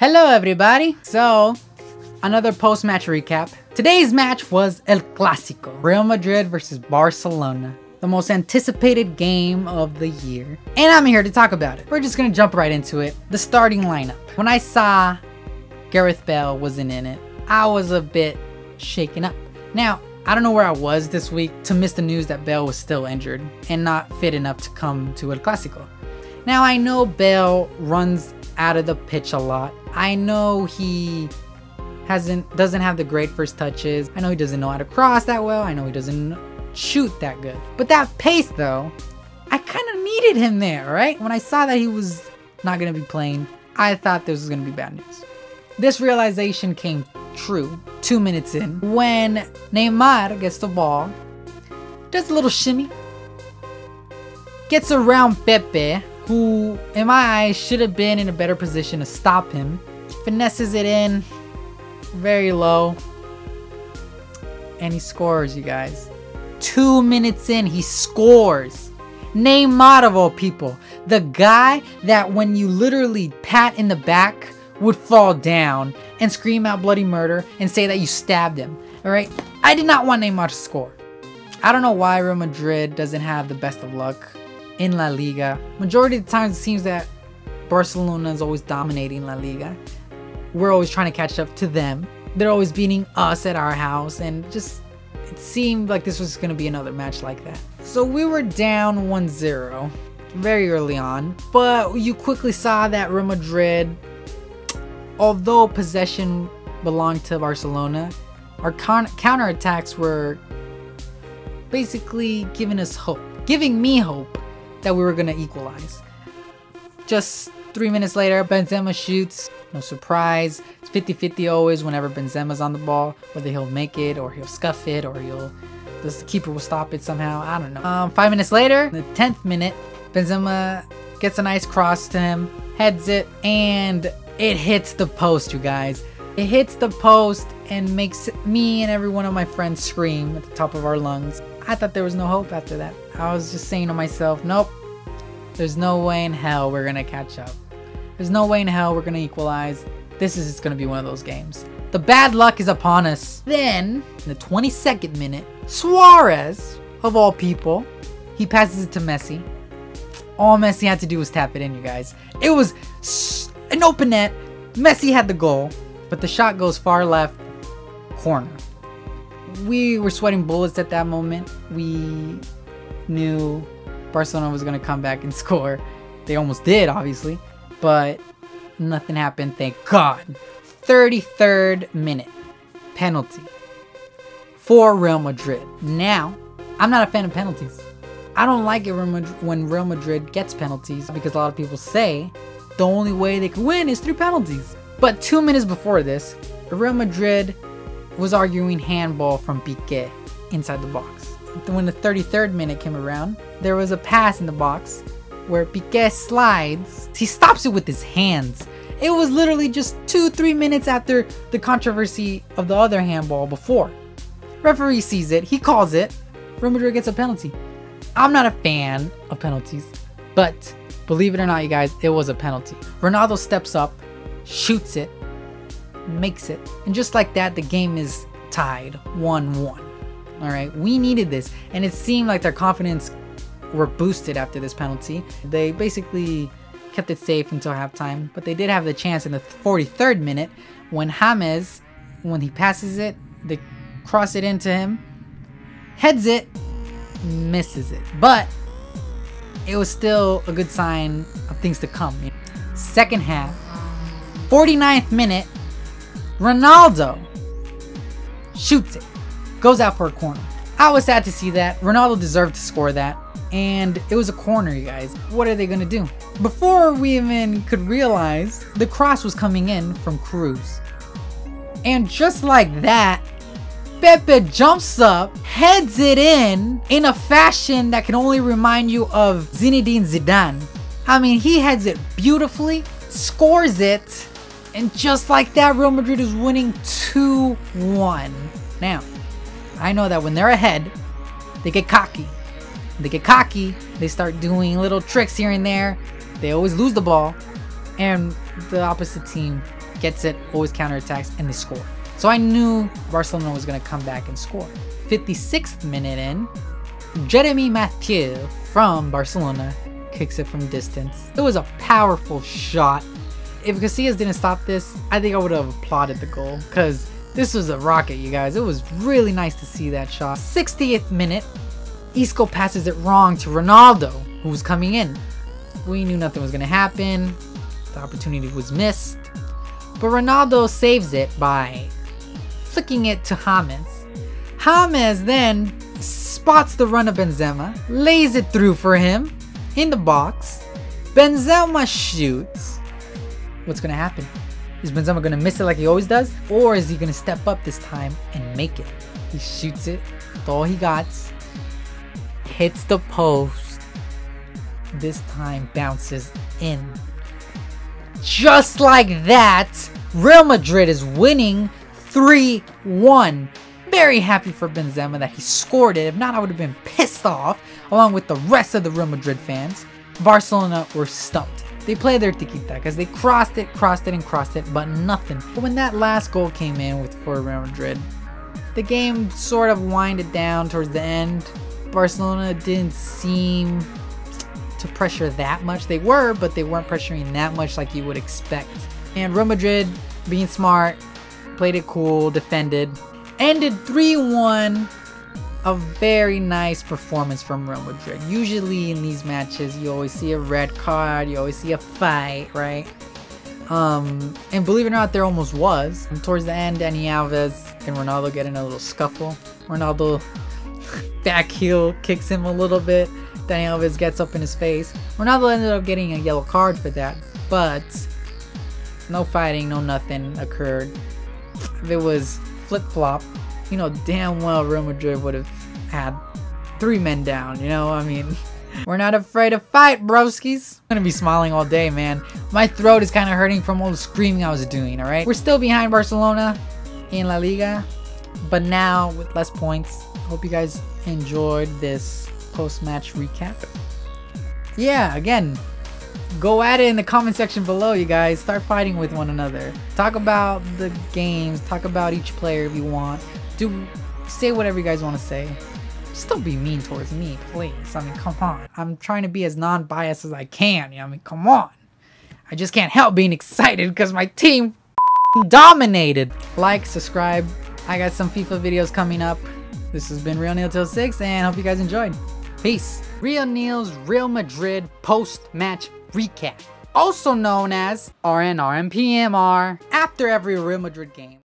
Hello everybody! So, another post-match recap. Today's match was El Clasico. Real Madrid versus Barcelona. The most anticipated game of the year. And I'm here to talk about it. We're just gonna jump right into it. The starting lineup. When I saw Gareth Bale wasn't in it, I was a bit shaken up. Now, I don't know where I was this week to miss the news that Bale was still injured and not fit enough to come to El Clasico. Now, I know Bale runs out of the pitch a lot. I know he doesn't have the great first touches. I know he doesn't know how to cross that well. I know he doesn't shoot that good. But that pace though, I kind of needed him there, right? When I saw that he was not going to be playing, I thought this was going to be bad news. This realization came true 2 minutes in when Neymar gets the ball, does a little shimmy, gets around Pepe, who in my eyes should have been in a better position to stop him, finesses it in very low, and he scores, you guys. 2 minutes in, he scores. Neymar of all people, the guy that when you literally pat in the back would fall down and scream out bloody murder and say that you stabbed him. Alright, I did not want Neymar to score. I don't know why Real Madrid doesn't have the best of luck in La Liga. Majority of the times it seems that Barcelona is always dominating La Liga. We're always trying to catch up to them. They're always beating us at our house, and just it seemed like this was going to be another match like that. So we were down 1-0 very early on, but you quickly saw that Real Madrid, although possession belonged to Barcelona, our counterattacks were basically giving us hope, giving me hope that we were going to equalize. Just 3 minutes later, Benzema shoots. No surprise. It's 50-50 always whenever Benzema's on the ball, whether he'll make it or he'll scuff it or the keeper will stop it somehow. I don't know. 5 minutes later, the 10th minute, Benzema gets a nice cross to him, heads it, and it hits the post, you guys. It hits the post and makes me and every one of my friends scream at the top of our lungs. I thought there was no hope after that. I was just saying to myself, nope, there's no way in hell we're gonna catch up. There's no way in hell we're gonna equalize. This is just gonna be one of those games. The bad luck is upon us. Then, in the 22nd minute, Suarez, of all people, he passes it to Messi. All Messi had to do was tap it in, you guys. It was an open net. Messi had the goal, but the shot goes far left corner. We were sweating bullets at that moment. We knew Barcelona was going to come back and score. They almost did, obviously, but nothing happened, thank God. 33rd minute, penalty for Real Madrid. Now, I'm not a fan of penalties. I don't like it when Real Madrid gets penalties because a lot of people say the only way they can win is through penalties. But 2 minutes before this, Real Madrid was arguing handball from Piqué inside the box. When the 33rd minute came around, there was a pass in the box where Piqué slides. He stops it with his hands. It was literally just 2-3 minutes after the controversy of the other handball before. Referee sees it, he calls it, Real Madrid gets a penalty. I'm not a fan of penalties, but believe it or not, you guys, it was a penalty. Ronaldo steps up, shoots it, makes it, and just like that, the game is tied 1-1. All right, we needed this, and it seemed like their confidence were boosted after this penalty. They basically kept it safe until halftime, but they did have the chance in the 43rd minute when James, when he passes it, they cross it into him, heads it, misses it, but it was still a good sign of things to come. Second half, 49th minute, Ronaldo shoots it, goes out for a corner. I was sad to see that. Ronaldo deserved to score that, and it was a corner, you guys. What are they gonna do? Before we even could realize, the cross was coming in from KROOS, and just like that, Pepe jumps up, heads it in a fashion that can only remind you of Zinedine Zidane. I mean, he heads it beautifully, scores it, and just like that, Real Madrid is winning 2-1. Now, I know that when they're ahead, they get cocky. They get cocky, they start doing little tricks here and there. They always lose the ball, and the opposite team gets it, always counterattacks, and they score. So I knew Barcelona was going to come back and score. 56th minute in, Jeremy Mathieu from Barcelona kicks it from distance. It was a powerful shot. If Casillas didn't stop this, I think I would have applauded the goal, because this was a rocket, you guys. It was really nice to see that shot. 60th minute, Isco passes it wrong to Ronaldo, who was coming in. We knew nothing was going to happen. The opportunity was missed. But Ronaldo saves it by flicking it to James. James then spots the run of Benzema, lays it through for him in the box. Benzema shoots. What's going to happen? Is Benzema going to miss it like he always does? Or is he going to step up this time and make it? He shoots it with all he got. Hits the post. This time bounces in. Just like that, Real Madrid is winning 3-1. Very happy for Benzema that he scored it. If not, I would have been pissed off, along with the rest of the Real Madrid fans. Barcelona were stumped. They played their tiki-taka because they crossed it, but nothing. But when that last goal came in for Real Madrid, the game sort of winded down towards the end. Barcelona didn't seem to pressure that much. They were, but they weren't pressuring that much like you would expect. And Real Madrid, being smart, played it cool, defended, ended 3-1. A very nice performance from Real Madrid. Usually in these matches, you always see a red card, you always see a fight, right? And believe it or not, there almost was. And towards the end, Dani Alves and Ronaldo get in a little scuffle. Ronaldo back heel kicks him a little bit. Dani Alves gets up in his face. Ronaldo ended up getting a yellow card for that, but no fighting, no nothing occurred. If it was flip-flop, you know damn well Real Madrid would have had 3 men down, you know? I mean, we're not afraid to fight, broskies. I'm gonna be smiling all day, man. My throat is kind of hurting from all the screaming I was doing, alright? We're still behind Barcelona in La Liga, but now with less points. Hope you guys enjoyed this post-match recap. Yeah, again, go at it in the comment section below, you guys. Start fighting with one another. Talk about the games. Talk about each player if you want. Say whatever you guys want to say. Just don't be mean towards me, please. I mean, come on. I'm trying to be as non-biased as I can. You know, I mean, come on. I just can't help being excited because my team dominated. Like, subscribe. I got some FIFA videos coming up. This has been Real Neil till 6, and hope you guys enjoyed. Peace. Real Neil's Real Madrid post-match recap, also known as RnRmPMR, after every Real Madrid game.